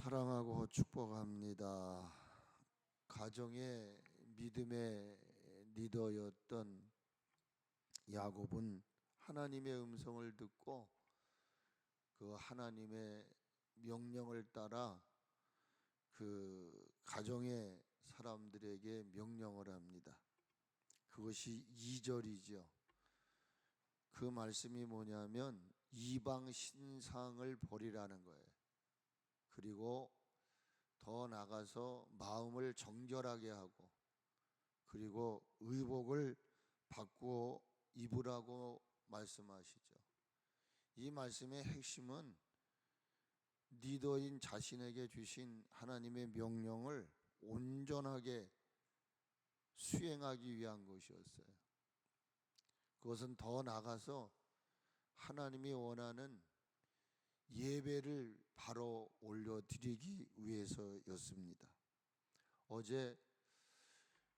사랑하고 축복합니다. 가정의 믿음의 리더였던 야곱은 하나님의 음성을 듣고 그 하나님의 명령을 따라 그 가정의 사람들에게 명령을 합니다. 그것이 2절이죠. 그 말씀이 뭐냐면 이방 신상을 버리라는 거예요. 그리고 더 나가서 마음을 정결하게 하고 그리고 의복을 바꾸어 입으라고 말씀하시죠. 이 말씀의 핵심은 리더인 자신에게 주신 하나님의 명령을 온전하게 수행하기 위한 것이었어요. 그것은 더 나가서 하나님이 원하는 예배를 바로 올려드리기 위해서였습니다. 어제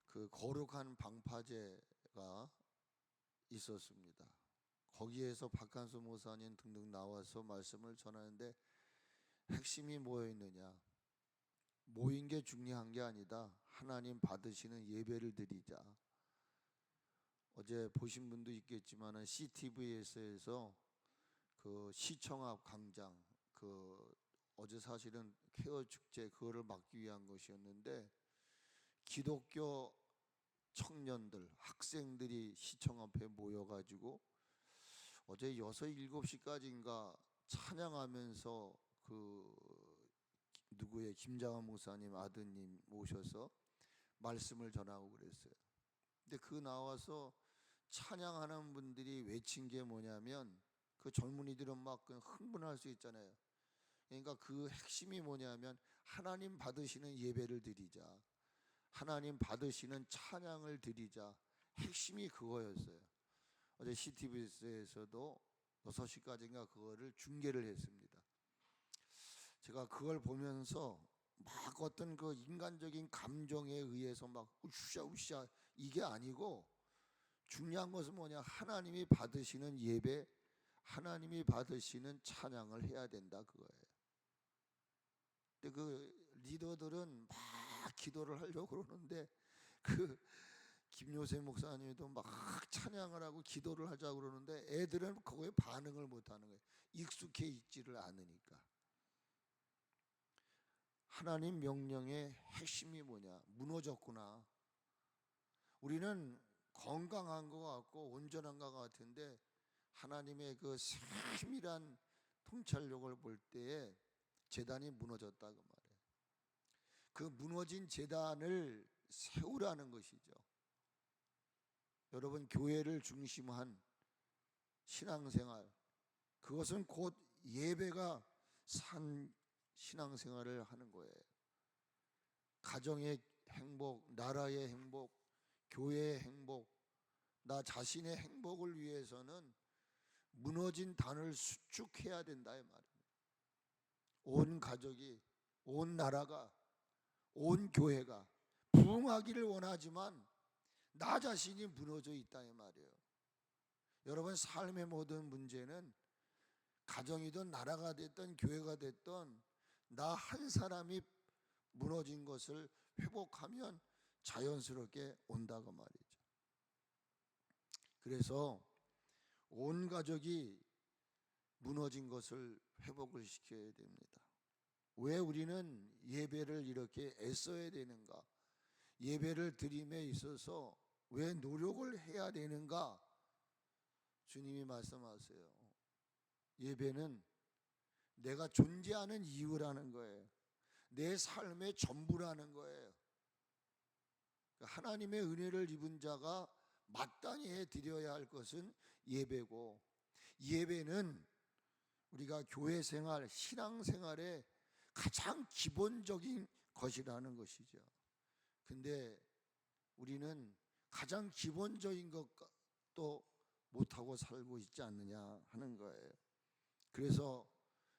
그 거룩한 방파제가 있었습니다. 거기에서 박한수 목사님 등등 나와서 말씀을 전하는데 핵심이 뭐였느냐? 모인 게 중요한 게 아니다. 하나님 받으시는 예배를 드리자. 어제 보신 분도 있겠지만 CTV에서 그 시청 앞 광장 어제 사실은 케어 축제 그거를 막기 위한 것이었는데 기독교 청년들 학생들이 시청 앞에 모여가지고 어제 6, 7시까지인가 찬양하면서 그 누구의 김장한 목사님 아드님 모셔서 말씀을 전하고 그랬어요. 근데 그 나와서 찬양하는 분들이 외친 게 뭐냐면 그 젊은이들은 막 흥분할 수 있잖아요. 그러니까 그 핵심이 뭐냐면 하나님 받으시는 예배를 드리자, 하나님 받으시는 찬양을 드리자. 핵심이 그거였어요. 어제 CTV에서도 6시까지인가 그거를 중계를 했습니다. 제가 그걸 보면서 막 어떤 그 인간적인 감정에 의해서 막 우샤우샤 이게 아니고 중요한 것은 뭐냐? 하나님이 받으시는 예배, 하나님이 받으시는 찬양을 해야 된다 그거예요. 근데 그 리더들은 막 기도를 하려고 그러는데 그 김요세 목사님도 막 찬양을 하고 기도를 하자고 그러는데 애들은 그거에 반응을 못 하는 거예요. 익숙해 있지를 않으니까. 하나님 명령의 핵심이 뭐냐? 무너졌구나. 우리는 건강한 것 같고 온전한 것 같은데 하나님의 그 세밀한 통찰력을 볼 때에 제단이 무너졌다 그 말이에요. 그 무너진 제단을 세우라는 것이죠. 여러분, 교회를 중심한 신앙생활, 그것은 곧 예배가 산 신앙생활을 하는 거예요. 가정의 행복, 나라의 행복, 교회의 행복, 나 자신의 행복을 위해서는 무너진 단을 수축해야 된다 이 말입니다. 온 가족이, 온 나라가, 온 교회가 부흥하기를 원하지만 나 자신이 무너져 있다 이 말이에요. 여러분, 삶의 모든 문제는 가정이든 나라가 됐든 교회가 됐든 나 한 사람이 무너진 것을 회복하면 자연스럽게 온다고 말이죠. 그래서 온 가족이 무너진 것을 회복을 시켜야 됩니다. 왜 우리는 예배를 이렇게 애써야 되는가? 예배를 드림에 있어서 왜 노력을 해야 되는가? 주님이 말씀하세요. 예배는 내가 존재하는 이유라는 거예요. 내 삶의 전부라는 거예요. 하나님의 은혜를 입은 자가 마땅히 해드려야 할 것은 예배고, 예배는 우리가 교회 생활, 신앙 생활의 가장 기본적인 것이라는 것이죠. 근데 우리는 가장 기본적인 것도 못하고 살고 있지 않느냐 하는 거예요. 그래서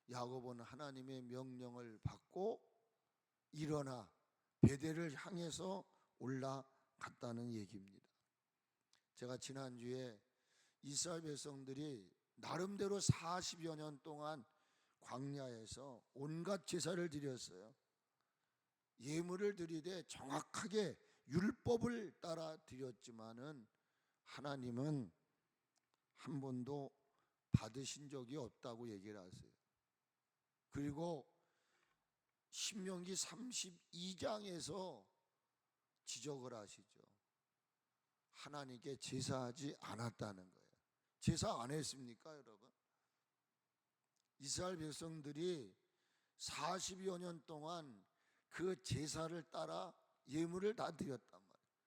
야곱은 하나님의 명령을 받고 일어나 베델을 향해서 올라갔다는 얘기입니다. 제가 지난주에 이스라엘 백성들이 나름대로 40여 년 동안 광야에서 온갖 제사를 드렸어요. 예물을 드리되 정확하게 율법을 따라 드렸지만은 하나님은 한 번도 받으신 적이 없다고 얘기를 하세요. 그리고 신명기 32장에서 지적을 하시죠. 하나님께 제사하지 않았다는 거예요. 제사 안 했습니까, 여러분? 이스라엘 백성들이 40여 년 동안 그 제사를 따라 예물을 다 드렸단 말이에요.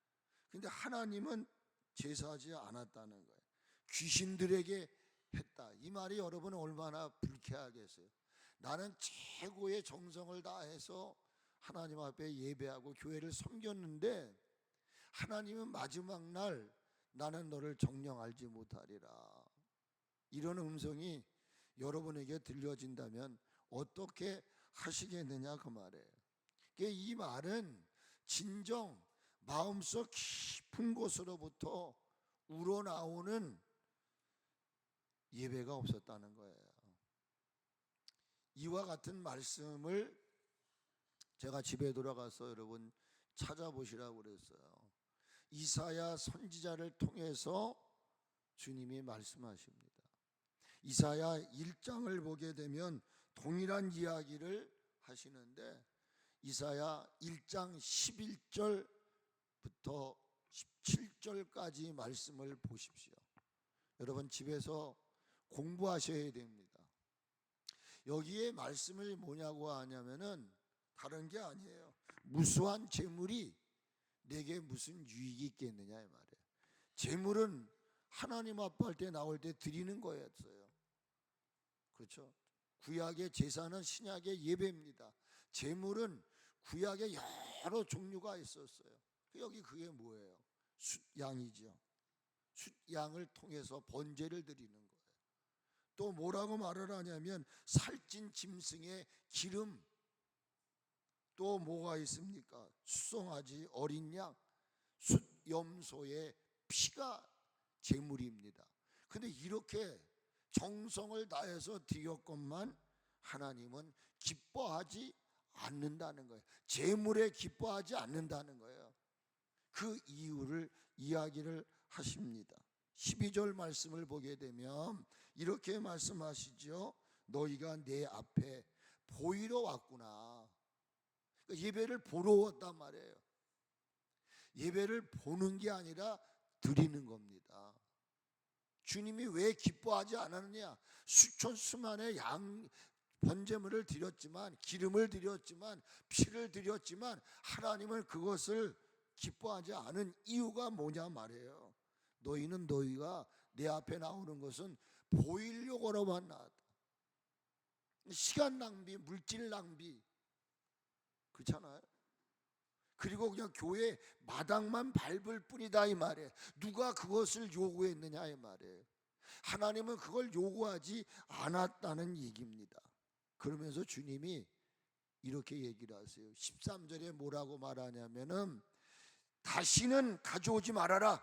근데 하나님은 제사하지 않았다는 거예요. 귀신들에게 했다. 이 말이 여러분은 얼마나 불쾌하겠어요. 나는 최고의 정성을 다해서 하나님 앞에 예배하고 교회를 섬겼는데 하나님은 마지막 날 나는 너를 정녕 알지 못하리라. 이런 음성이 여러분에게 들려진다면 어떻게 하시겠느냐 그 말이에요. 이 말은 진정 마음속 깊은 곳으로부터 우러나오는 예배가 없었다는 거예요. 이와 같은 말씀을 제가 집에 돌아가서 여러분 찾아보시라고 그랬어요. 이사야 선지자를 통해서 주님이 말씀하십니다. 이사야 1장을 보게 되면 동일한 이야기를 하시는데 이사야 1장 11절부터 17절까지 말씀을 보십시오. 여러분 집에서 공부하셔야 됩니다. 여기에 말씀을 뭐냐고 하냐면은 다른 게 아니에요. 무수한 재물이 내게 무슨 유익이 있겠느냐 이 말이에요. 재물은 하나님 앞에 할 때 나올 때 드리는 거였어요. 그렇죠? 구약의 제사는 신약의 예배입니다. 재물은 구약에 여러 종류가 있었어요. 여기 그게 뭐예요? 숫양이죠. 숫양을 통해서 번제를 드리는 거예요. 또 뭐라고 말을 하냐면 살찐 짐승의 기름, 또 뭐가 있습니까? 수송아지, 어린 양, 숫염소의 피가 제물입니다. 근데 이렇게 정성을 다해서 드렸건만 하나님은 기뻐하지 않는다는 거예요. 제물에 기뻐하지 않는다는 거예요. 그 이유를 이야기를 하십니다. 12절 말씀을 보게 되면 이렇게 말씀하시죠. 너희가 내 앞에 보이러 왔구나. 예배를 보러 왔단 말이에요. 예배를 보는 게 아니라 드리는 겁니다. 주님이 왜 기뻐하지 않았느냐? 수천 수만의 양 번제물을 드렸지만, 기름을 드렸지만, 피를 드렸지만 하나님은 그것을 기뻐하지 않은 이유가 뭐냐 말이에요. 너희가 내 앞에 나오는 것은 보이려고만 나왔다. 시간 낭비, 물질 낭비, 그렇잖아요. 그리고 그냥 교회 마당만 밟을 뿐이다 이 말이에요. 누가 그것을 요구했느냐 이 말이에요. 하나님은 그걸 요구하지 않았다는 얘기입니다. 그러면서 주님이 이렇게 얘기를 하세요. 13절에 뭐라고 말하냐면은 다시는 가져오지 말아라.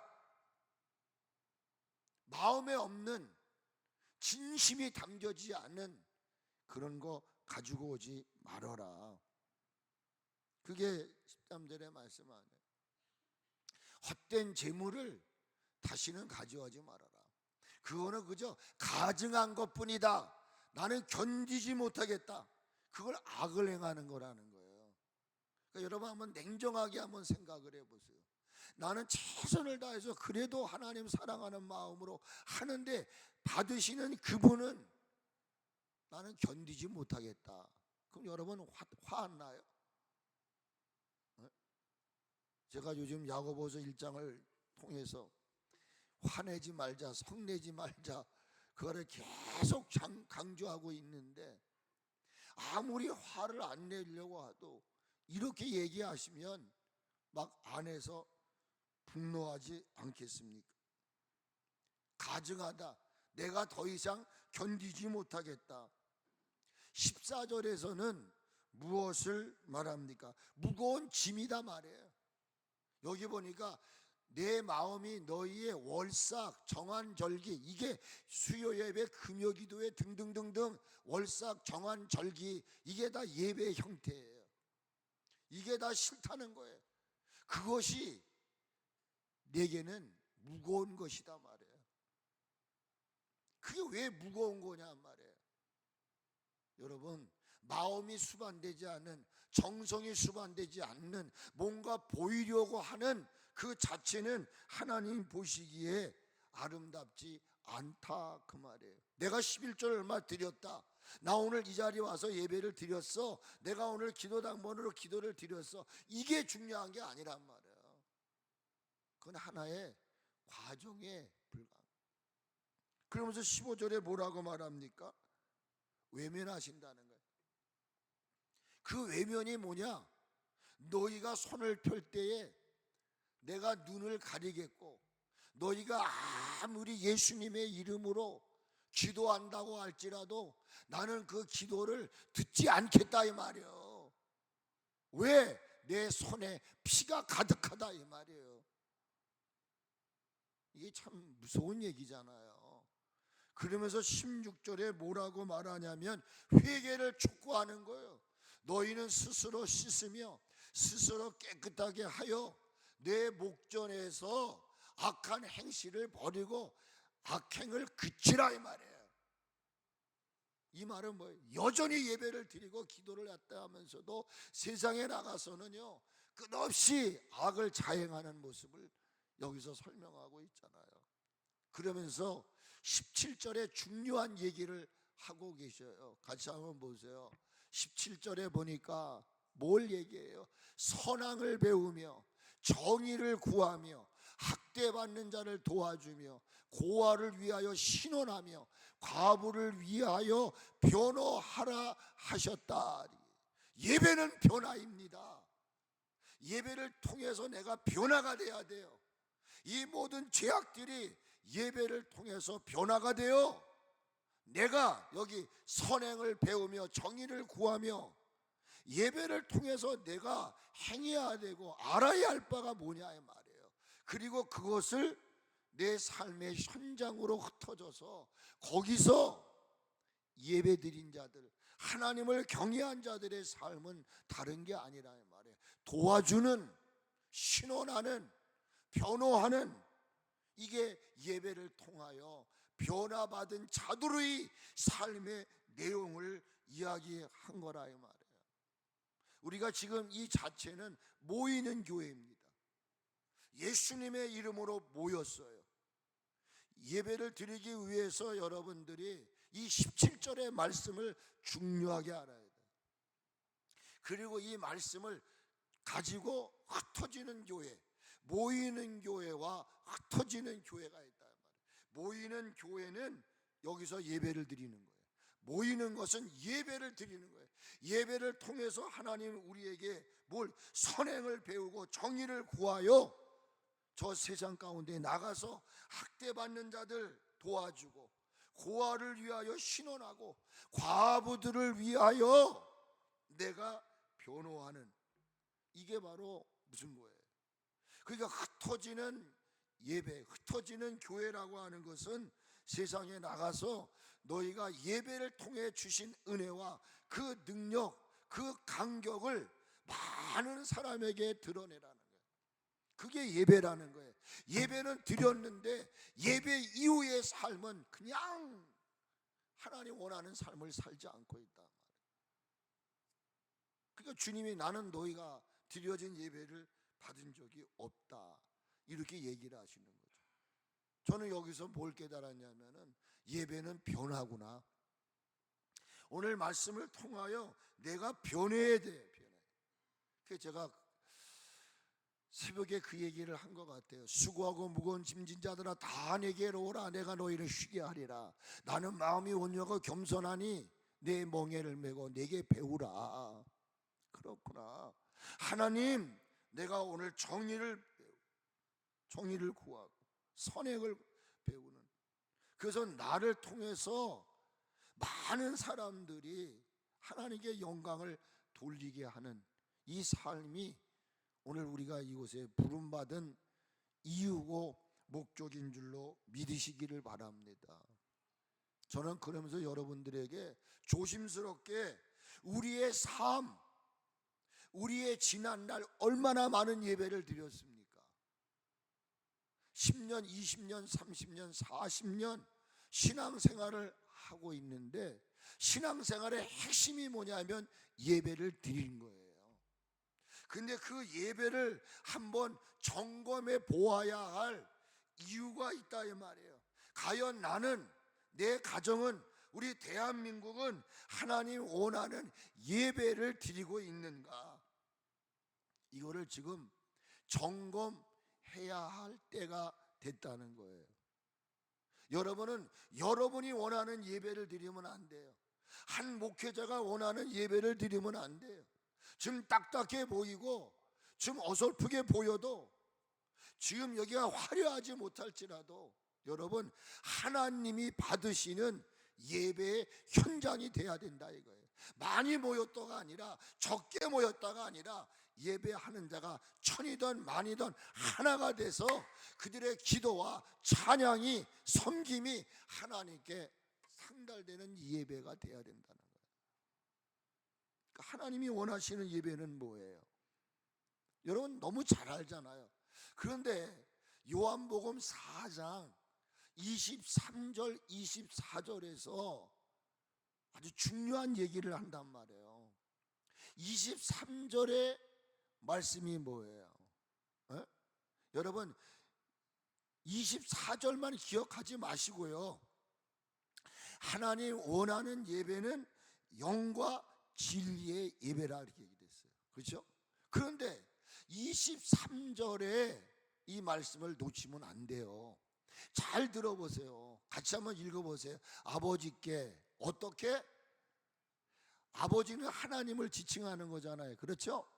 마음에 없는 진심이 담겨지지 않는 그런 거 가지고 오지 말아라. 그게 13절의 말씀 아니에요. 헛된 재물을 다시는 가져오지 말아라. 그거는 그저 가증한 것뿐이다. 나는 견디지 못하겠다. 그걸 악을 행하는 거라는 거예요. 그러니까 여러분 한번 냉정하게 한번 생각을 해보세요. 나는 최선을 다해서 그래도 하나님 사랑하는 마음으로 하는데 받으시는 그분은 나는 견디지 못하겠다. 그럼 여러분 화 안 나요? 제가 요즘 야고보서 1장을 통해서 화내지 말자, 성내지 말자, 그거를 계속 강조하고 있는데 아무리 화를 안 내려고 해도 이렇게 얘기하시면 막 안에서 분노하지 않겠습니까? 가증하다, 내가 더 이상 견디지 못하겠다. 14절에서는 무엇을 말합니까? 무거운 짐이다 말이에요. 여기 보니까 내 마음이 너희의 월삭, 정한절기, 이게 수요예배, 금요기도회 등등등등 월삭, 정한절기, 이게 다 예배의 형태예요. 이게 다 싫다는 거예요. 그것이 내게는 무거운 것이다 말이에요. 그게 왜 무거운 거냐 말이에요. 여러분, 마음이 수반되지 않는, 정성이 수반되지 않는, 뭔가 보이려고 하는 그 자체는 하나님 보시기에 아름답지 않다 그 말이에요. 내가 11조를 얼마 드렸다, 나 오늘 이 자리에 와서 예배를 드렸어, 내가 오늘 기도당번으로 기도를 드렸어, 이게 중요한 게 아니란 말이에요. 그건 하나의 과정에 불과합니다. 그러면서 15절에 뭐라고 말합니까? 외면하신다는 거예요. 그 외면이 뭐냐? 너희가 손을 펼 때에 내가 눈을 가리겠고, 너희가 아무리 예수님의 이름으로 기도한다고 할지라도 나는 그 기도를 듣지 않겠다 이 말이에요. 왜? 내 손에 피가 가득하다 이 말이에요. 이게 참 무서운 얘기잖아요. 그러면서 16절에 뭐라고 말하냐면 회개를 촉구하는 거예요. 너희는 스스로 씻으며 스스로 깨끗하게 하여 내 목전에서 악한 행실을 버리고 악행을 그치라 이 말이에요. 이 말은 뭐예요? 여전히 예배를 드리고 기도를 했다 하면서도 세상에 나가서는요 끝없이 악을 자행하는 모습을 여기서 설명하고 있잖아요. 그러면서 17절에 중요한 얘기를 하고 계셔요. 같이 한번 보세요. 17절에 보니까 뭘 얘기해요? 선앙을 배우며 정의를 구하며 학대받는 자를 도와주며 고아를 위하여 신원하며 과부를 위하여 변호하라 하셨다. 예배는 변화입니다. 예배를 통해서 내가 변화가 돼야 돼요. 이 모든 죄악들이 예배를 통해서 변화가 되어 내가 여기 선행을 배우며 정의를 구하며 예배를 통해서 내가 행해야 되고 알아야 할 바가 뭐냐 이 말이에요. 그리고 그것을 내 삶의 현장으로 흩어져서 거기서 예배 드린 자들, 하나님을 경외한 자들의 삶은 다른 게 아니라 이 말이에요. 도와주는, 신원하는, 변호하는, 이게 예배를 통하여 변화받은 자들의 삶의 내용을 이야기한 거라 이 말이에요. 우리가 지금 이 자체는 모이는 교회입니다. 예수님의 이름으로 모였어요. 예배를 드리기 위해서 여러분들이 이 17절의 말씀을 중요하게 알아야 돼요. 그리고 이 말씀을 가지고 흩어지는 교회, 모이는 교회와 흩어지는 교회가 있다 말이에요. 모이는 교회는 여기서 예배를 드리는 거예요. 모이는 것은 예배를 드리는 거예요. 예배를 통해서 하나님 우리에게 뭘 선행을 배우고 정의를 구하여 저 세상 가운데 나가서 학대받는 자들 도와주고 고아를 위하여 신원하고 과부들을 위하여 내가 변호하는, 이게 바로 무슨 거예요? 그러니까 흩어지는 예배, 흩어지는 교회라고 하는 것은 세상에 나가서 너희가 예배를 통해 주신 은혜와 그 능력, 그 간격을 많은 사람에게 드러내라는 거예요. 그게 예배라는 거예요. 예배는 드렸는데 예배 이후의 삶은 그냥 하나님 원하는 삶을 살지 않고 있다 말이에요. 그러니까 주님이 나는 너희가 드려진 예배를 받은 적이 없다 이렇게 얘기를 하시는 거죠. 저는 여기서 뭘 깨달았냐면은 예배는 변화구나. 오늘 말씀을 통하여 내가 변해야 돼. 그래서 제가 새벽에 그 얘기를 한 것 같아요. 수고하고 무거운 짐진 자들아 다 내게로 오라. 내가 너희를 쉬게 하리라. 나는 마음이 온유하고 겸손하니 내 멍에를 메고 내게 배우라. 그렇구나. 하나님, 내가 오늘 정의를 구하고 선행을 배우는, 그래서 나를 통해서 많은 사람들이 하나님께 영광을 돌리게 하는 이 삶이 오늘 우리가 이곳에 부름받은 이유고 목적인 줄로 믿으시기를 바랍니다. 저는 그러면서 여러분들에게 조심스럽게 우리의 삶, 우리의 지난날 얼마나 많은 예배를 드렸습니까? 10년, 20년, 30년, 40년 신앙생활을 하고 있는데 신앙생활의 핵심이 뭐냐면 예배를 드리는 거예요. 근데 그 예배를 한번 점검해 보아야 할 이유가 있다 이 말이에요. 과연 나는, 내 가정은, 우리 대한민국은 하나님 원하는 예배를 드리고 있는가? 이거를 지금 점검해야 할 때가 됐다는 거예요. 여러분은 여러분이 원하는 예배를 드리면 안 돼요. 한 목회자가 원하는 예배를 드리면 안 돼요. 좀 딱딱해 보이고 좀 어설프게 보여도 지금 여기가 화려하지 못할지라도 여러분 하나님이 받으시는 예배의 현장이 돼야 된다 이거예요. 많이 모였다가 아니라 적게 모였다가 아니라 예배하는 자가 천이든 만이든 하나가 돼서 그들의 기도와 찬양이, 섬김이 하나님께 상달되는 예배가 돼야 된다는 거예요. 그러니까 하나님이 원하시는 예배는 뭐예요? 여러분 너무 잘 알잖아요. 그런데 요한복음 4장 23절 24절에서 아주 중요한 얘기를 한단 말이에요. 23절의 말씀이 뭐예요? 여러분 24절만 기억하지 마시고요. 하나님 원하는 예배는 영과 진리의 예배라 이렇게 얘기됐어요. 그렇죠? 그런데 23절에 이 말씀을 놓치면 안 돼요. 잘 들어보세요. 같이 한번 읽어보세요. 아버지께 어떻게? 아버지는 하나님을 지칭하는 거잖아요. 그렇죠?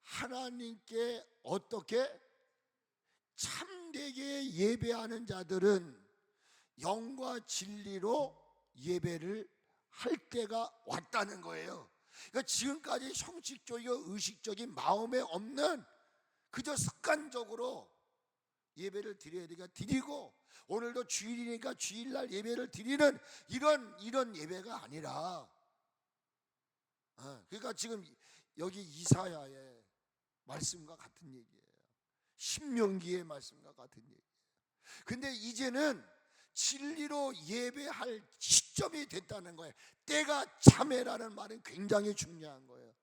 하나님께 어떻게? 참되게 예배하는 자들은 영과 진리로 예배를 할 때가 왔다는 거예요. 그러니까 지금까지 형식적이고 의식적인 마음에 없는 그저 습관적으로 예배를 드려야 되니까 드리고 오늘도 주일이니까 주일날 예배를 드리는 이런 예배가 아니라 그러니까 지금 여기 이사야의 말씀과 같은 얘기예요. 신명기의 말씀과 같은 얘기예요. 근데 이제는 진리로 예배할 시점이 됐다는 거예요. 때가 참해라는 말은 굉장히 중요한 거예요.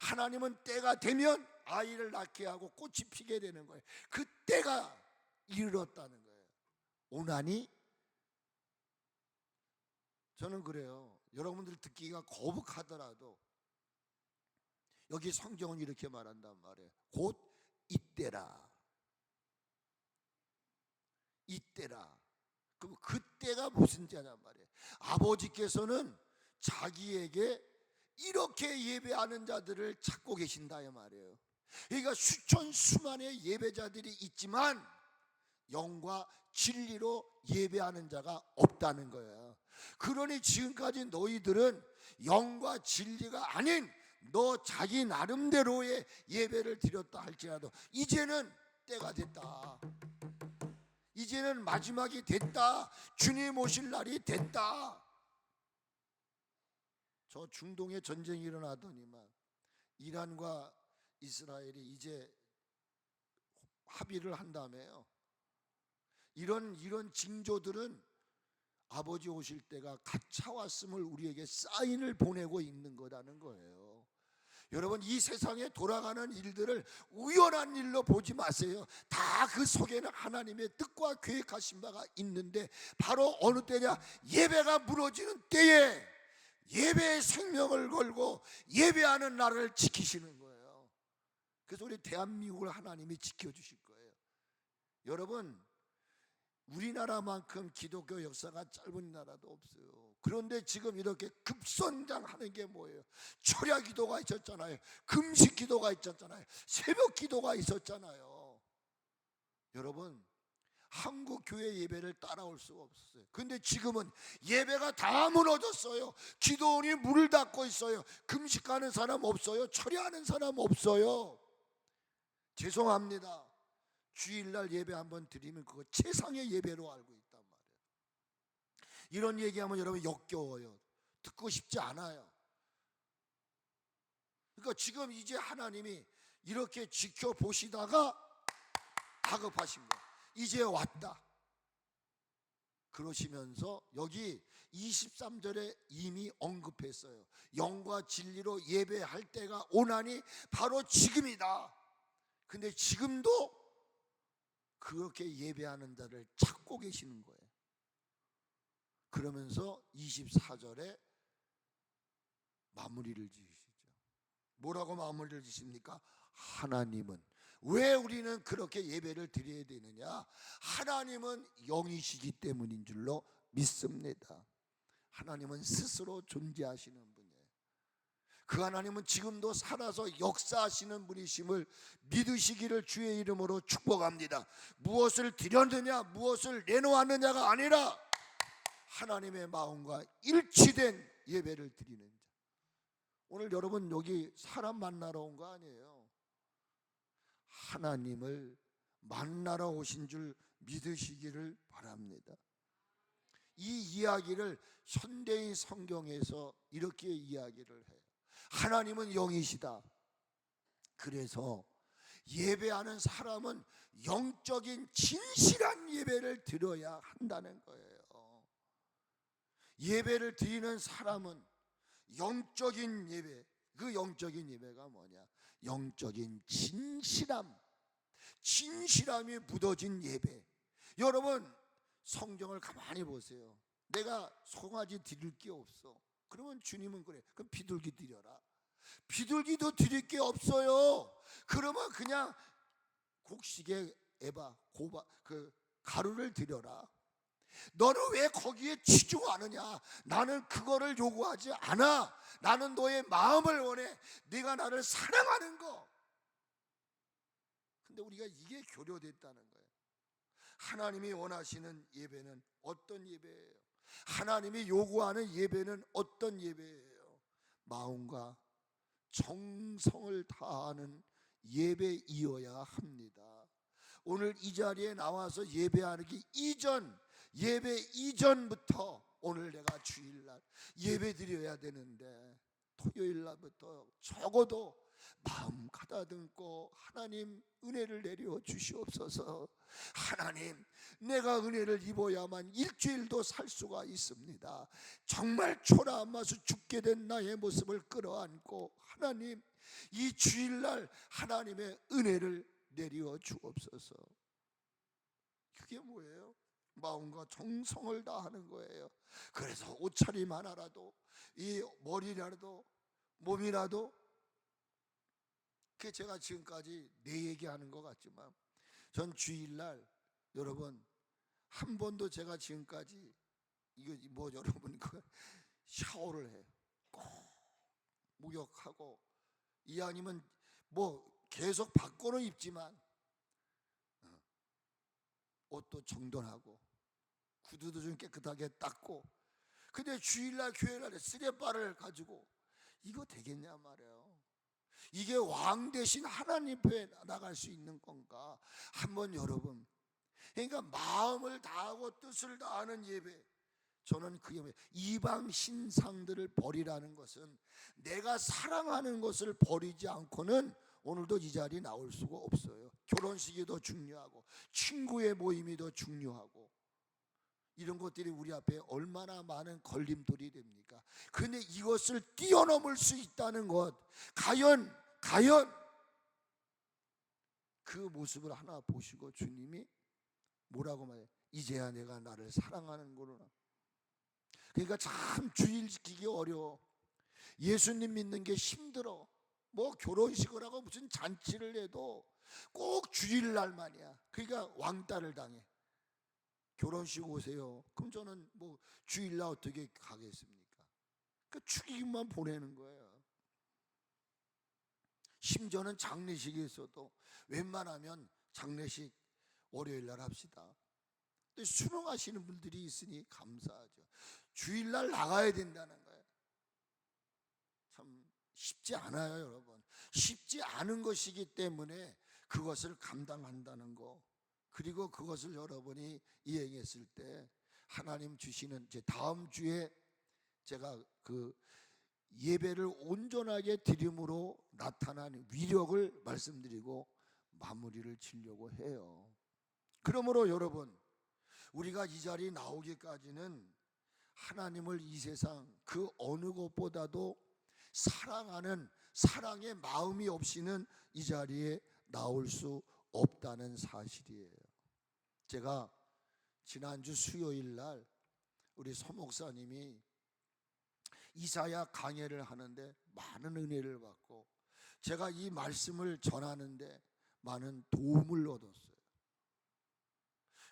하나님은 때가 되면 아이를 낳게 하고 꽃이 피게 되는 거예요. 그 때가 이르렀다는 거예요. 오나니 저는 그래요. 여러분들 듣기가 거북하더라도 여기 성경은 이렇게 말한단 말이에요. 곧 이때라. 이때라. 그럼 그때가 무슨 때란 말이에요. 아버지께서는 자기에게 이렇게 예배하는 자들을 찾고 계신다 이 말이에요. 그러니까 수천 수만의 예배자들이 있지만 영과 진리로 예배하는 자가 없다는 거예요. 그러니 지금까지 너희들은 영과 진리가 아닌 너 자기 나름대로의 예배를 드렸다 할지라도 이제는 때가 됐다. 이제는 마지막이 됐다. 주님 오실 날이 됐다. 저 중동에 전쟁이 일어나더니만 이란과 이스라엘이 이제 합의를 한다며요. 이런 징조들은 아버지 오실 때가 갓 차왔음을 우리에게 사인을 보내고 있는 거라는 거예요. 여러분 이 세상에 돌아가는 일들을 우연한 일로 보지 마세요. 다 그 속에는 하나님의 뜻과 계획하신 바가 있는데 바로 어느 때냐? 예배가 무너지는 때에 예배의 생명을 걸고 예배하는 나를 지키시는 거예요. 그래서 우리 대한민국을 하나님이 지켜주실 거예요. 여러분 우리나라만큼 기독교 역사가 짧은 나라도 없어요. 그런데 지금 이렇게 급성장하는 게 뭐예요? 철야 기도가 있었잖아요. 금식 기도가 있었잖아요. 새벽 기도가 있었잖아요. 여러분 한국 교회 예배를 따라올 수가 없었어요. 근데 지금은 예배가 다 무너졌어요. 기도원이 문을 닫고 있어요. 금식하는 사람 없어요. 철야하는 사람 없어요. 죄송합니다. 주일날 예배 한번 드리면 그거 최상의 예배로 알고 있단 말이에요. 이런 얘기하면 여러분 역겨워요. 듣고 싶지 않아요. 그러니까 지금 이제 하나님이 이렇게 지켜보시다가 다급하신 거예요. 이제 왔다. 그러시면서 여기 23절에 이미 언급했어요. 영과 진리로 예배할 때가 오나니 바로 지금이다. 근데 지금도 그렇게 예배하는 자를 찾고 계시는 거예요. 그러면서 24절에 마무리를 지으시죠. 뭐라고 마무리를 지십니까? 하나님은, 왜 우리는 그렇게 예배를 드려야 되느냐? 하나님은 영이시기 때문인 줄로 믿습니다. 하나님은 스스로 존재하시는 분이에요. 그 하나님은 지금도 살아서 역사하시는 분이심을 믿으시기를 주의 이름으로 축복합니다. 무엇을 드렸느냐, 무엇을 내놓았느냐가 아니라 하나님의 마음과 일치된 예배를 드리는 자. 오늘 여러분 여기 사람 만나러 온 거 아니에요. 하나님을 만나러 오신 줄 믿으시기를 바랍니다. 이 이야기를 현대인 성경에서 이렇게 이야기를 해요. 하나님은 영이시다. 그래서 예배하는 사람은 영적인 진실한 예배를 드려야 한다는 거예요. 예배를 드리는 사람은 영적인 예배, 그 영적인 예배가 뭐냐? 영적인 진실함이 묻어진 예배. 여러분 성경을 가만히 보세요. 내가 송아지 드릴 게 없어. 그러면 주님은 그래. 그럼 비둘기 드려라. 비둘기도 드릴 게 없어요. 그러면 그냥 곡식에 그 가루를 드려라. 너는 왜 거기에 치중하느냐? 나는 그거를 요구하지 않아. 나는 너의 마음을 원해. 네가 나를 사랑하는 거. 근데 우리가 이게 교류됐다는 거예요. 하나님이 원하시는 예배는 어떤 예배예요? 하나님이 요구하는 예배는 어떤 예배예요? 마음과 정성을 다하는 예배이어야 합니다. 오늘 이 자리에 나와서 예배하기 예배 이전부터 오늘 내가 주일날 예배 드려야 되는데 토요일날부터 적어도 마음 가다듬고 하나님 은혜를 내려 주시옵소서. 하나님, 내가 은혜를 입어야만 일주일도 살 수가 있습니다. 정말 초라한 맛을 죽게 된 나의 모습을 끌어안고 하나님, 이 주일날 하나님의 은혜를 내려 주옵소서. 그게 뭐예요? 마음과 정성을 다하는 거예요. 그래서 옷차림 하나라도, 이 머리라도, 몸이라도, 그게 제가 지금까지 내 얘기하는 것 같지만 전 주일날 여러분 한 번도 제가 지금까지 이거 뭐 여러분 그 샤워를 해요. 꼭 목욕하고, 이왕이면 뭐 계속 바꿔는 입지만 옷도 정돈하고 구두도 좀 깨끗하게 닦고. 근데 주일날 교회날에 쓰레빠를 가지고 이거 되겠냐 말이에요. 이게 왕 대신 하나님 앞에 나갈 수 있는 건가? 한번 여러분, 그러니까 마음을 다하고 뜻을 다하는 예배, 저는 그게 뭐예요? 이방 신상들을 버리라는 것은 내가 사랑하는 것을 버리지 않고는 오늘도 이 자리에 나올 수가 없어요. 결혼식이 더 중요하고 친구의 모임이 더 중요하고 이런 것들이 우리 앞에 얼마나 많은 걸림돌이 됩니까? 그런데 이것을 뛰어넘을 수 있다는 것, 과연 그 모습을 하나 보시고 주님이 뭐라고 말해요? 이제야 내가 나를 사랑하는구나. 그러니까 참 주일 지키기 어려워. 예수님 믿는 게 힘들어. 뭐 결혼식을 하고 무슨 잔치를 해도 꼭 주일날만이야. 그러니까 왕따를 당해. 결혼식 오세요. 그럼 저는 뭐 주일날 어떻게 가겠습니까? 그 축의금만 보내는 거예요. 심지어는 장례식이 있어도 웬만하면 장례식 월요일날 합시다. 근데 수능하시는 분들이 있으니 감사하죠. 주일날 나가야 된다는 거예요. 참 쉽지 않아요, 여러분. 쉽지 않은 것이기 때문에 그것을 감당한다는 거, 그리고 그것을 여러분이 이행했을 때 하나님 주시는, 제 다음 주에 제가 그 예배를 온전하게 드림으로 나타난 위력을 말씀드리고 마무리를 지려고 해요. 그러므로 여러분, 우리가 이 자리에 나오기까지는 하나님을 이 세상 그 어느 것보다도 사랑하는 사랑의 마음이 없이는 이 자리에 나올 수 없다는 사실이에요. 제가 지난주 수요일 날 우리 서 목사님이 이사야 강해를 하는데 많은 은혜를 받고, 제가 이 말씀을 전하는데 많은 도움을 얻었어요.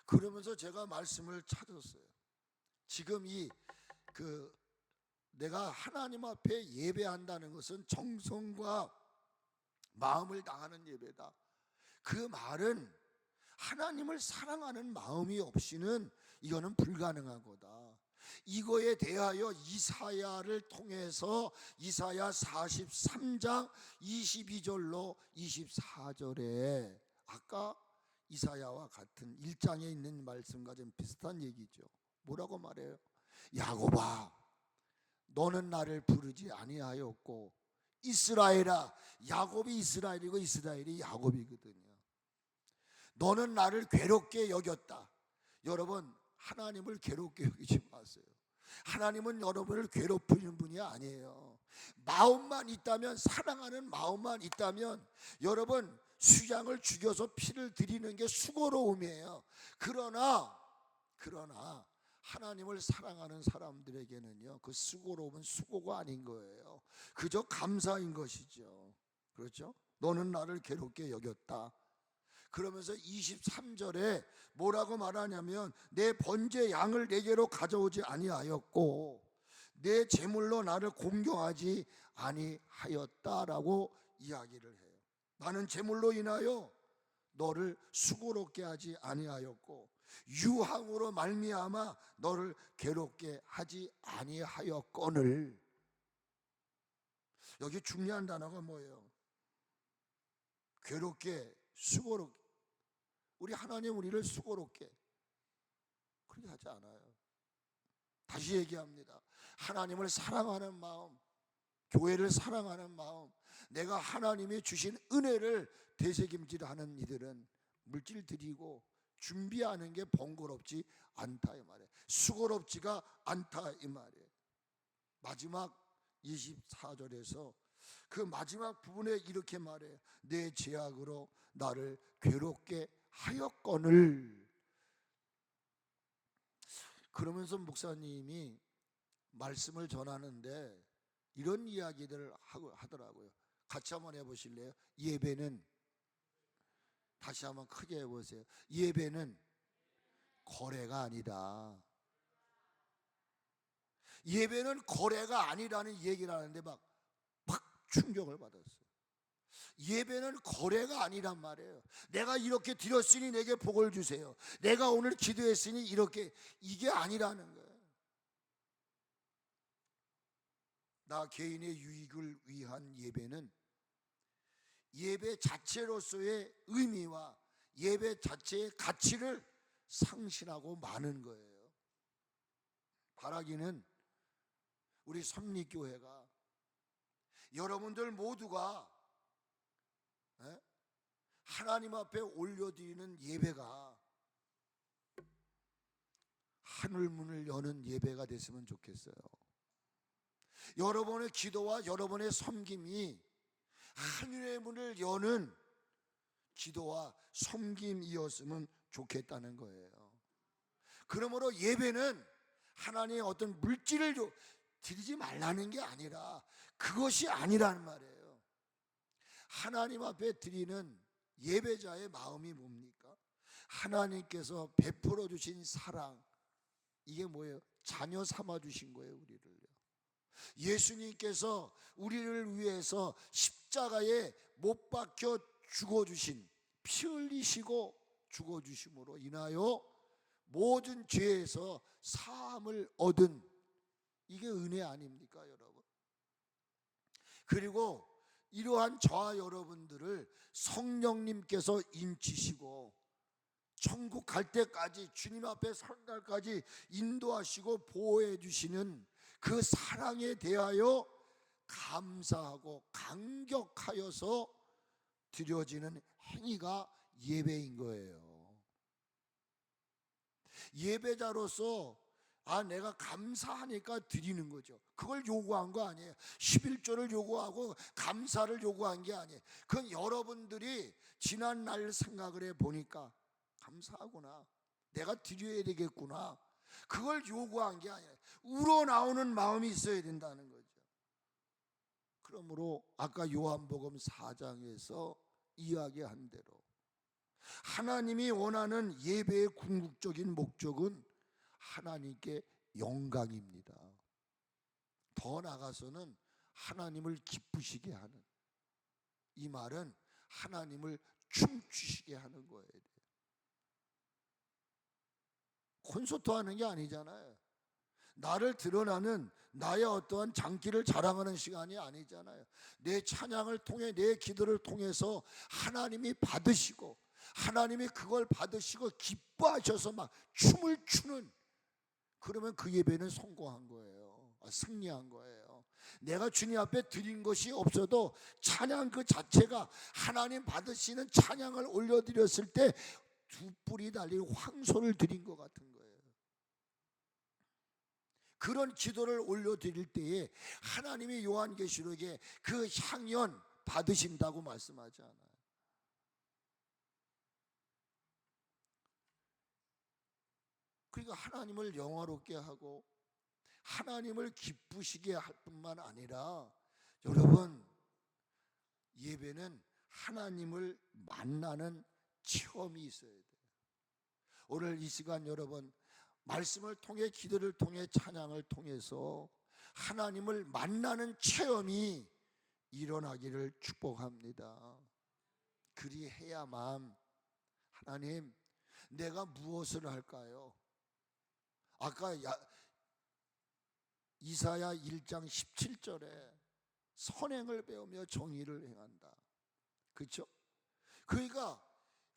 그러면서 제가 말씀을 찾았어요. 지금 내가 하나님 앞에 예배한다는 것은 정성과 마음을 다하는 예배다. 그 말은 하나님을 사랑하는 마음이 없이는 이거는 불가능한 거다. 이거에 대하여 이사야를 통해서 이사야 43장 22절로 24절에 아까 이사야와 같은 1장에 있는 말씀과 좀 비슷한 얘기죠. 뭐라고 말해요? 야곱아, 너는 나를 부르지 아니하였고, 이스라엘아, 야곱이 이스라엘이고 이스라엘이 야곱이거든요. 너는 나를 괴롭게 여겼다. 여러분, 하나님을 괴롭게 여기지 마세요. 하나님은 여러분을 괴롭히는 분이 아니에요. 마음만 있다면, 사랑하는 마음만 있다면 여러분, 수양을 죽여서 피를 드리는 게 수고로움이에요. 그러나 하나님을 사랑하는 사람들에게는요, 그 수고로움은 수고가 아닌 거예요. 그저 감사인 것이죠. 그렇죠? 너는 나를 괴롭게 여겼다. 그러면서 23절에 뭐라고 말하냐면, 내 번제 양을 내게로 가져오지 아니하였고 내 제물로 나를 공경하지 아니하였다라고 이야기를 해요. 나는 제물로 인하여 너를 수고롭게 하지 아니하였고 유황으로 말미암아 너를 괴롭게 하지 아니하였거늘. 여기 중요한 단어가 뭐예요? 괴롭게, 수고롭게. 우리 하나님 우리를 수고롭게 그렇게 하지 않아요. 다시 얘기합니다. 하나님을 사랑하는 마음, 교회를 사랑하는 마음, 내가 하나님이 주신 은혜를 되새김질하는 이들은 물질 드리고 준비하는 게 번거롭지 않다 이 말이에요. 수고롭지가 않다 이 말이에요. 마지막 24절에서 그 마지막 부분에 이렇게 말해요. 내 죄악으로 나를 괴롭게 하였거늘. 그러면서 목사님이 말씀을 전하는데 이런 이야기들을 하더라고요. 같이 한번 해보실래요? 예배는, 다시 한번 크게 해보세요. 예배는 거래가 아니다. 예배는 거래가 아니라는 얘기를 하는데 막 충격을 받았어요. 예배는 거래가 아니란 말이에요. 내가 이렇게 드렸으니 내게 복을 주세요. 내가 오늘 기도했으니 이렇게, 이게 아니라는 거예요. 나 개인의 유익을 위한 예배는 예배 자체로서의 의미와 예배 자체의 가치를 상실하고 마는 거예요. 바라기는 우리 삼리교회가 여러분들 모두가 하나님 앞에 올려드리는 예배가 하늘문을 여는 예배가 됐으면 좋겠어요. 여러분의 기도와 여러분의 섬김이 하늘의 문을 여는 기도와 섬김이었으면 좋겠다는 거예요. 그러므로 예배는 하나님의 어떤 물질을 드리지 말라는 게 아니라, 그것이 아니라는 말이에요. 하나님 앞에 드리는 예배자의 마음이 뭡니까? 하나님께서 베풀어 주신 사랑, 이게 뭐예요? 자녀 삼아 주신 거예요, 우리를요. 예수님께서 우리를 위해서 십자가에 못 박혀 죽어주신, 피 흘리시고 죽어주심으로 인하여 모든 죄에서 사함을 얻은, 이게 은혜 아닙니까 여러분? 그리고 이러한 저와 여러분들을 성령님께서 인치시고 천국 갈 때까지 주님 앞에 설 날까지 인도하시고 보호해 주시는 그 사랑에 대하여 감사하고 감격하여서 드려지는 행위가 예배인 거예요. 예배자로서 내가 감사하니까 드리는 거죠. 그걸 요구한 거 아니에요. 11조를 요구하고 감사를 요구한 게 아니에요. 그건 여러분들이 지난 날 생각을 해보니까 감사하구나, 내가 드려야 되겠구나, 그걸 요구한 게 아니에요. 우러나오는 마음이 있어야 된다는 거죠. 그러므로 아까 요한복음 4장에서 이야기한 대로 하나님이 원하는 예배의 궁극적인 목적은 하나님께 영광입니다. 더 나아가서는 하나님을 기쁘시게 하는, 이 말은 하나님을 춤추시게 하는 거예요. 콘서트 하는 게 아니잖아요. 나를 드러나는 나의 어떠한 장기를 자랑하는 시간이 아니잖아요. 내 찬양을 통해, 내 기도를 통해서 하나님이 받으시고, 하나님이 그걸 받으시고 기뻐하셔서 막 춤을 추는, 그러면 그 예배는 성공한 거예요. 승리한 거예요. 내가 주님 앞에 드린 것이 없어도 찬양 그 자체가 하나님 받으시는 찬양을 올려드렸을 때 두 뿔이 달린 황소를 드린 것 같은 거예요. 그런 기도를 올려드릴 때에 하나님이 요한계시록에 그 향연 받으신다고 말씀하지 않아요. 그러니까 하나님을 영화롭게 하고 하나님을 기쁘시게 할 뿐만 아니라, 여러분, 예배는 하나님을 만나는 체험이 있어야 돼요. 오늘 이 시간 여러분, 말씀을 통해, 기도를 통해, 찬양을 통해서 하나님을 만나는 체험이 일어나기를 축복합니다. 그리해야만, 하나님, 내가 무엇을 할까요? 아까 이사야 1장 17절에 선행을 배우며 정의를 행한다, 그렇죠? 그러니까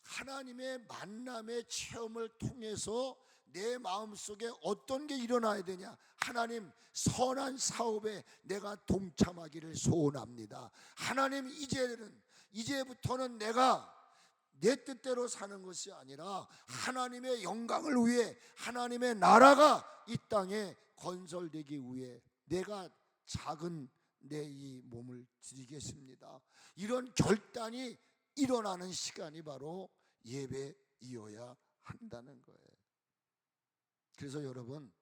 하나님의 만남의 체험을 통해서 내 마음속에 어떤 게 일어나야 되냐? 하나님, 선한 사업에 내가 동참하기를 소원합니다. 하나님, 이제부터는 내가 내 뜻대로 사는 것이 아니라 하나님의 영광을 위해, 하나님의 나라가 이 땅에 건설되기 위해 내가 작은 내 이 몸을 드리겠습니다. 이런 결단이 일어나는 시간이 바로 예배이어야 한다는 거예요. 그래서 여러분,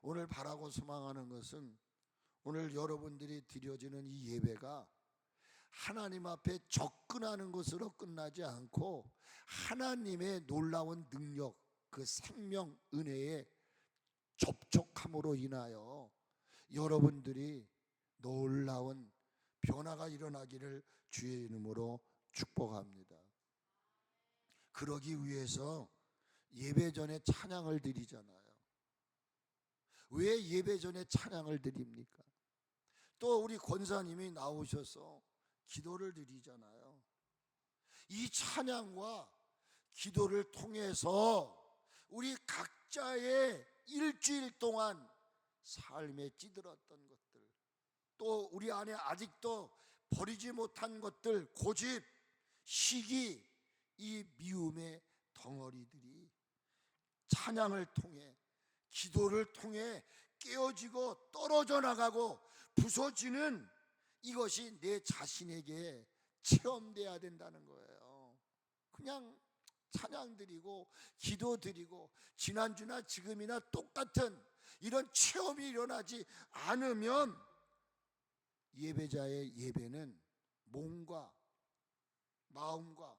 오늘 바라고 소망하는 것은 오늘 여러분들이 드려지는 이 예배가 하나님 앞에 접근하는 것으로 끝나지 않고 하나님의 놀라운 능력, 그 생명 은혜에 접촉함으로 인하여 여러분들이 놀라운 변화가 일어나기를 주의 이름으로 축복합니다. 그러기 위해서 예배 전에 찬양을 드리잖아요. 왜 예배 전에 찬양을 드립니까? 또 우리 권사님이 나오셔서 기도를 드리잖아요. 이 찬양과 기도를 통해서 우리 각자의 일주일 동안 삶에 찌들었던 것들, 또 우리 안에 아직도 버리지 못한 것들, 고집, 시기, 이 미움의 덩어리들이 찬양을 통해, 기도를 통해 깨어지고 떨어져 나가고 부서지는, 이것이 내 자신에게 체험돼야 된다는 거예요. 그냥 찬양 드리고 기도 드리고 지난주나 지금이나 똑같은 이런 체험이 일어나지 않으면 예배자의 예배는 몸과 마음과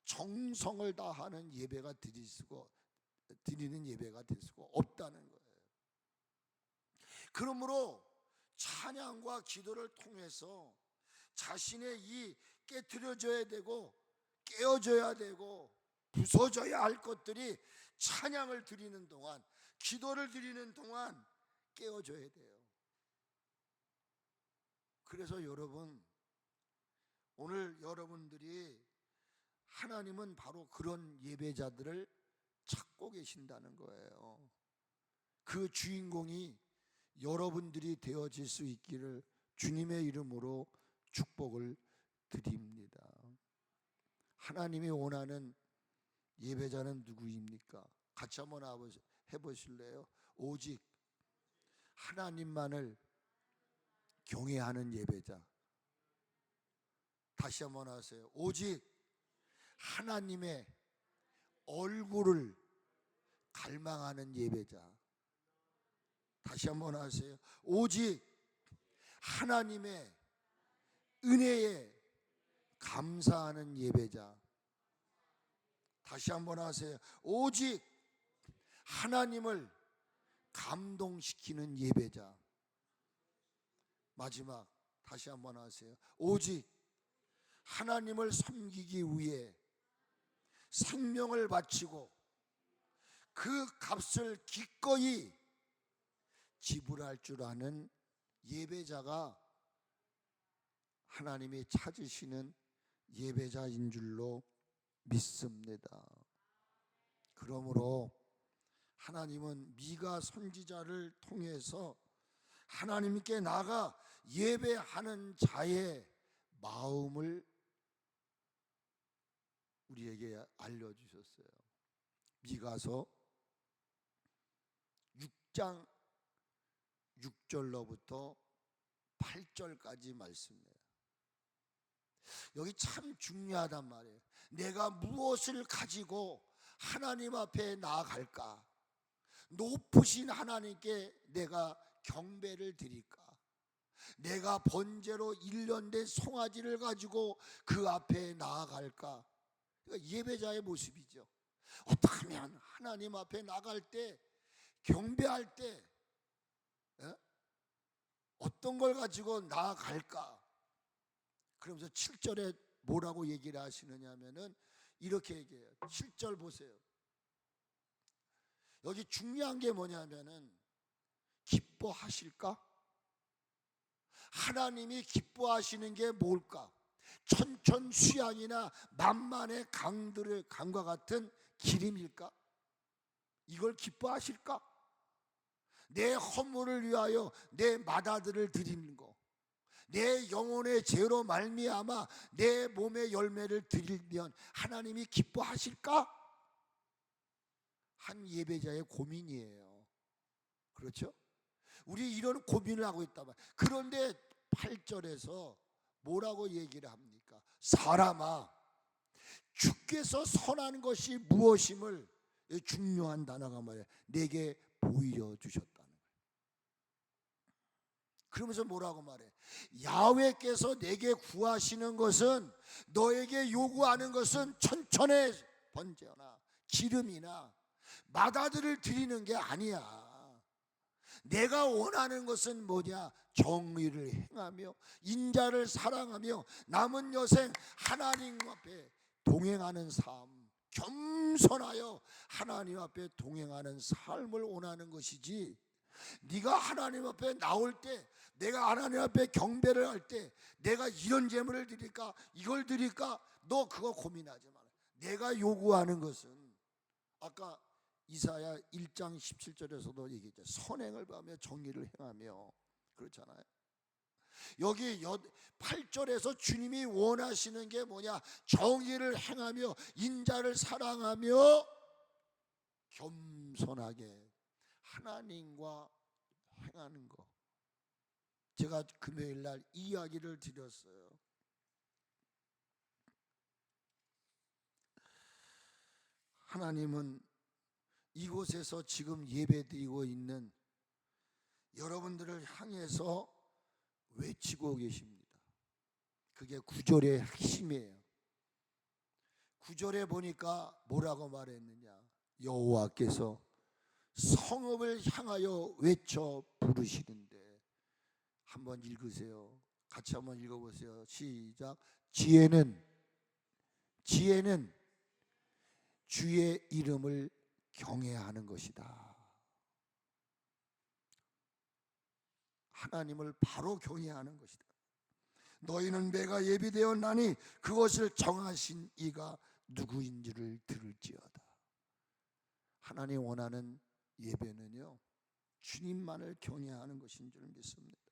정성을 다하는 예배가 드리는 예배가 될 수가 없다는 거예요. 그러므로 찬양과 기도를 통해서 자신의 이 깨트려져야 되고 깨어져야 되고 부서져야 할 것들이 찬양을 드리는 동안, 기도를 드리는 동안 깨어져야 돼요. 그래서 여러분, 오늘 여러분들이 하나님은 바로 그런 예배자들을 찾고 계신다는 거예요. 그 주인공이 여러분들이 되어질 수 있기를 주님의 이름으로 축복을 드립니다. 하나님이 원하는 예배자는 누구입니까? 같이 한번 해보실래요? 오직 하나님만을 경외하는 예배자. 다시 한번 하세요. 오직 하나님의 얼굴을 갈망하는 예배자. 다시 한번 하세요. 오직 하나님의 은혜에 감사하는 예배자. 다시 한번 하세요. 오직 하나님을 감동시키는 예배자. 마지막 다시 한번 하세요. 오직 하나님을 섬기기 위해 생명을 바치고 그 값을 기꺼이 지불할 줄 아는 예배자가 하나님이 찾으시는 예배자인 줄로 믿습니다. 그러므로 하나님은 미가 선지자를 통해서 하나님께 나가 예배하는 자의 마음을 우리에게 알려주셨어요. 미가서 6장 6절로부터 8절까지 말씀이에요. 여기 참 중요하단 말이에요. 내가 무엇을 가지고 하나님 앞에 나아갈까? 높으신 하나님께 내가 경배를 드릴까? 내가 번제로 1년 된 송아지를 가지고 그 앞에 나아갈까? 그러니까 예배자의 모습이죠. 어떻게 하면 하나님 앞에 나갈 때, 경배할 때 어떤 걸 가지고 나아갈까? 그러면서 7절에 뭐라고 얘기를 하시느냐 하면은 이렇게 얘기해요. 7절 보세요. 여기 중요한 게 뭐냐면은 기뻐하실까? 하나님이 기뻐하시는 게 뭘까? 천천수양이나 만만의 강과 같은 기름일까? 이걸 기뻐하실까? 내 허물을 위하여 내 맏아들을 드리는 거, 내 영혼의 죄로 말미암아 내 몸의 열매를 드리면 하나님이 기뻐하실까? 한 예배자의 고민이에요. 그렇죠? 우리 이런 고민을 하고 있단 말이에요. 그런데 8절에서 뭐라고 얘기를 합니까? 사람아, 주께서 선한 것이 무엇임을, 중요한 단어가 뭐예요? 내게 보여주셨다는 거예요. 그러면서 뭐라고 말해? 야훼께서 내게 구하시는 것은, 너에게 요구하는 것은 천천의 번제나 기름이나 맏아들을 드리는 게 아니야. 내가 원하는 것은 뭐냐? 정의를 행하며 인자를 사랑하며 남은 여생 하나님 앞에 동행하는 삶, 겸손하여 하나님 앞에 동행하는 삶을 원하는 것이지, 네가 하나님 앞에 나올 때, 내가 하나님 앞에 경배를 할 때 내가 이런 제물을 드릴까, 이걸 드릴까, 너 그거 고민하지 마라. 내가 요구하는 것은 아까 이사야 1장 17절에서도 얘기했죠. 선행을 하며 정의를 행하며, 그렇잖아요. 여기 8절에서 주님이 원하시는 게 뭐냐? 정의를 행하며 인자를 사랑하며 겸손하게 하나님과 행하는 거. 제가 금요일 날 이야기를 드렸어요. 하나님은 이곳에서 지금 예배드리고 있는 여러분들을 향해서 외치고 계십니다. 그게 9절의 핵심이에요. 9절에 보니까 뭐라고 말했느냐? 여호와께서 성읍을 향하여 외쳐 부르시는데, 한번 읽으세요. 같이 한번 읽어보세요. 시작. 지혜는 주의 이름을 경외하는 것이다. 하나님을 바로 경외하는 것이다. 너희는 내가 예비되었나니 그것을 정하신 이가 누구인지를 들을지어다. 하나님 원하는 예배는요, 주님만을 경외하는 것인 줄 믿습니다.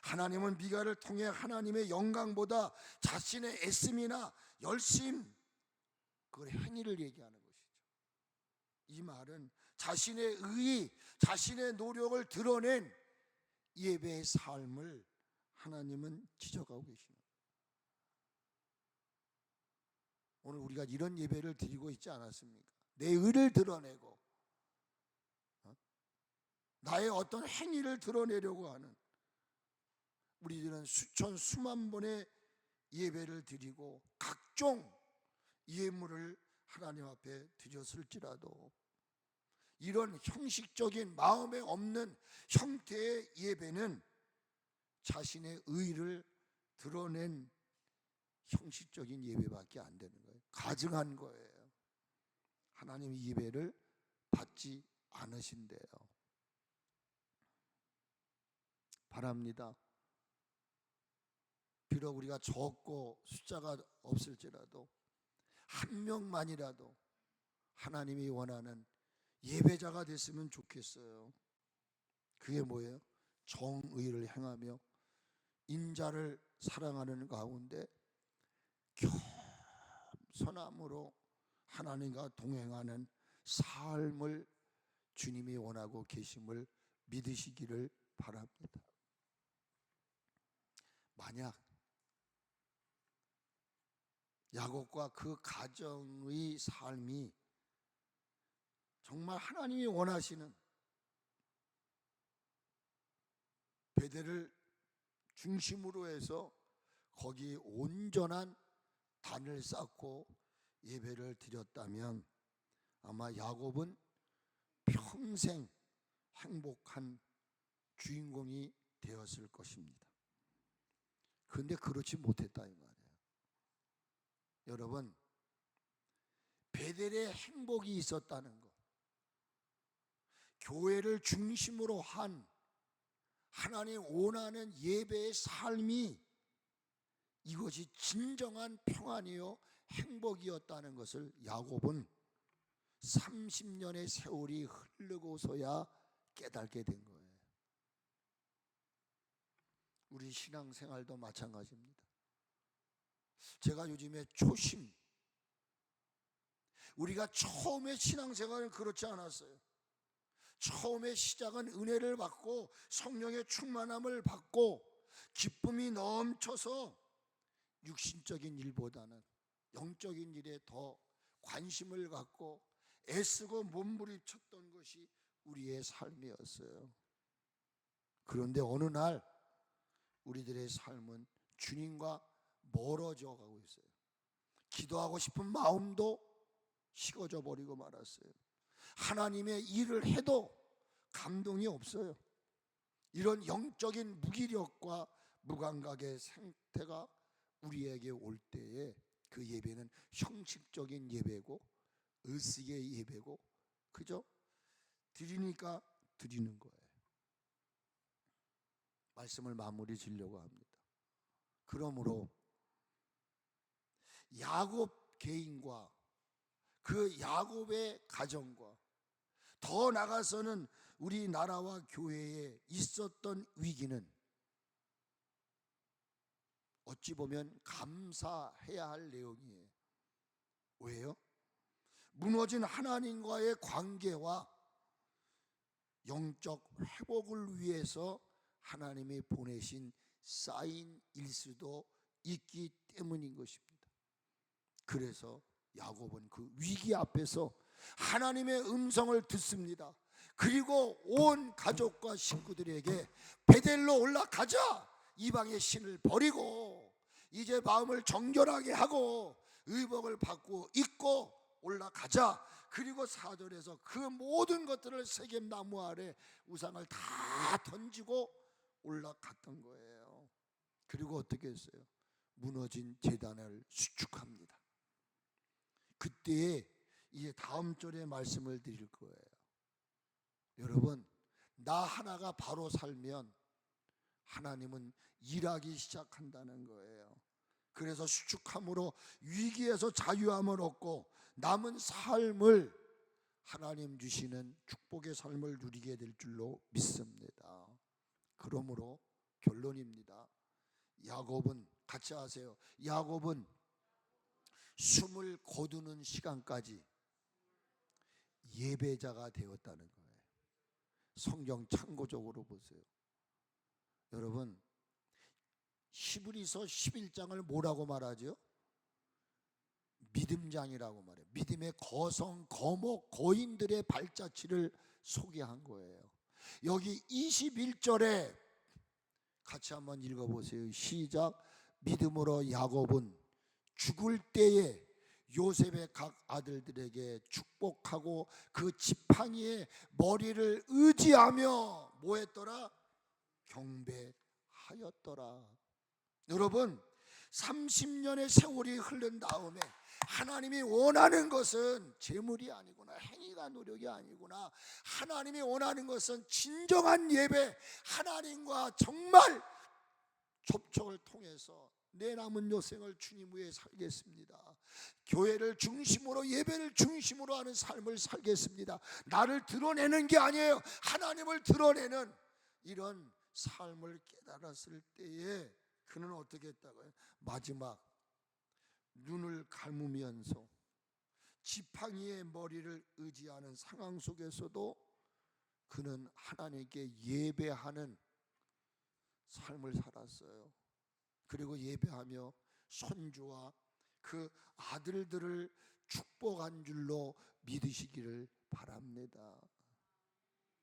하나님은 미가를 통해 하나님의 영광보다 자신의 애씀이나 열심, 그 행위를 얘기하는 것이죠. 이 말은 자신의 의, 자신의 노력을 드러낸 예배의 삶을 하나님은 지적하고 계십니다. 오늘 우리가 이런 예배를 드리고 있지 않았습니까? 내 의를 드러내고 나의 어떤 행위를 드러내려고 하는, 우리들은 수천 수만 번의 예배를 드리고 각종 예물을 하나님 앞에 드렸을지라도 이런 형식적인 마음에 없는 형태의 예배는 자신의 의를 드러낸 형식적인 예배밖에 안 되는 거예요. 가증한 거예요. 하나님 이 예배를 받지 않으신대요. 바랍니다. 비록 우리가 적고 숫자가 없을지라도 한 명만이라도 하나님이 원하는 예배자가 됐으면 좋겠어요. 그게 뭐예요? 정의를 행하며 인자를 사랑하는 가운데 겸손함으로 하나님과 동행하는 삶을 주님이 원하고 계심을 믿으시기를 바랍니다. 만약 야곱과 그 가정의 삶이 정말 하나님이 원하시는 베델을 중심으로 해서 거기에 온전한 단을 쌓고 예배를 드렸다면 아마 야곱은 평생 행복한 주인공이 되었을 것입니다. 그런데 그렇지 못했다 이 말이에요. 여러분, 베델에 행복이 있었다는 것, 교회를 중심으로 한 하나님 원하는 예배의 삶이 이것이 진정한 평안이요 행복이었다는 것을 야곱은 30년의 세월이 흐르고서야 깨닫게 된 거예요. 우리 신앙생활도 마찬가지입니다. 제가 요즘에 초심, 우리가 처음에 신앙생활은 그렇지 않았어요. 처음에 시작은 은혜를 받고 성령의 충만함을 받고 기쁨이 넘쳐서 육신적인 일보다는 영적인 일에 더 관심을 갖고 애쓰고 몸부림쳤던 것이 우리의 삶이었어요. 그런데 어느 날 우리들의 삶은 주님과 멀어져 가고 있어요. 기도하고 싶은 마음도 식어져 버리고 말았어요. 하나님의 일을 해도 감동이 없어요. 이런 영적인 무기력과 무감각의 상태가 우리에게 올 때에 그 예배는 형식적인 예배고 의식의 예배고 그죠? 드리니까 드리는 거예요. 말씀을 마무리 지으려고 합니다. 그러므로 야곱 개인과 그 야곱의 가정과 더 나아가서는 우리나라와 교회에 있었던 위기는 어찌 보면 감사해야 할 내용이에요. 왜요? 무너진 하나님과의 관계와 영적 회복을 위해서 하나님이 보내신 사인일 수도 있기 때문인 것입니다. 그래서 야곱은 그 위기 앞에서 하나님의 음성을 듣습니다. 그리고 온 가족과 식구들에게 베델로 올라가자, 이방의 신을 버리고 이제 마음을 정결하게 하고 의복을 받고 입고 올라가자. 그리고 4절에서 그 모든 것들을 세겜 나무 아래 우상을 다 던지고 올라갔던 거예요. 그리고 어떻게 했어요? 무너진 제단을 수축합니다. 그때에 이제 다음 절에 말씀을 드릴 거예요. 여러분, 나 하나가 바로 살면 하나님은 일하기 시작한다는 거예요. 그래서 수축함으로 위기에서 자유함을 얻고 남은 삶을 하나님 주시는 축복의 삶을 누리게 될 줄로 믿습니다. 그러므로 결론입니다. 야곱은, 같이 하세요. 야곱은 숨을 거두는 시간까지 예배자가 되었다는 거예요. 성경 참고적으로 보세요. 여러분, 히브리서 11장을 뭐라고 말하죠? 믿음장이라고 말해요. 믿음의 거성, 거목, 거인들의 발자취를 소개한 거예요. 여기 21절에 같이 한번 읽어보세요. 시작. 믿음으로 야곱은 죽을 때에 요셉의 각 아들들에게 축복하고 그 지팡이의 머리를 의지하며 뭐 했더라? 경배하였더라. 여러분, 30년의 세월이 흐른 다음에 하나님이 원하는 것은 재물이 아니구나, 행위가 노력이 아니구나. 하나님이 원하는 것은 진정한 예배, 하나님과 정말 접촉을 통해서 내 남은 여생을 주님 위에 살겠습니다. 교회를 중심으로, 예배를 중심으로 하는 삶을 살겠습니다. 나를 드러내는 게 아니에요. 하나님을 드러내는 이런 삶을 깨달았을 때에 그는 어떻게 했다고요? 마지막 눈을 감으면서 지팡이의 머리를 의지하는 상황 속에서도 그는 하나님께 예배하는 삶을 살았어요. 그리고 예배하며 손주와 그 아들들을 축복한 줄로 믿으시기를 바랍니다.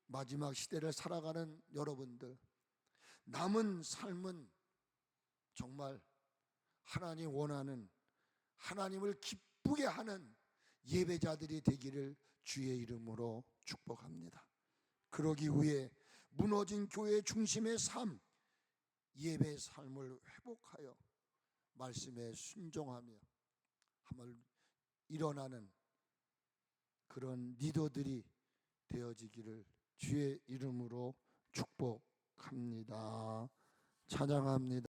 마지막 시대를 살아가는 여러분들, 남은 삶은 정말 하나님 원하는, 하나님을 기쁘게 하는 예배자들이 되기를 주의 이름으로 축복합니다. 그러기 위해 무너진 교회 중심의 삶, 예배의 삶을 회복하여 말씀에 순종하며 한번 일어나는 그런 리더들이 되어지기를 주의 이름으로 축복합니다. 찬양합니다.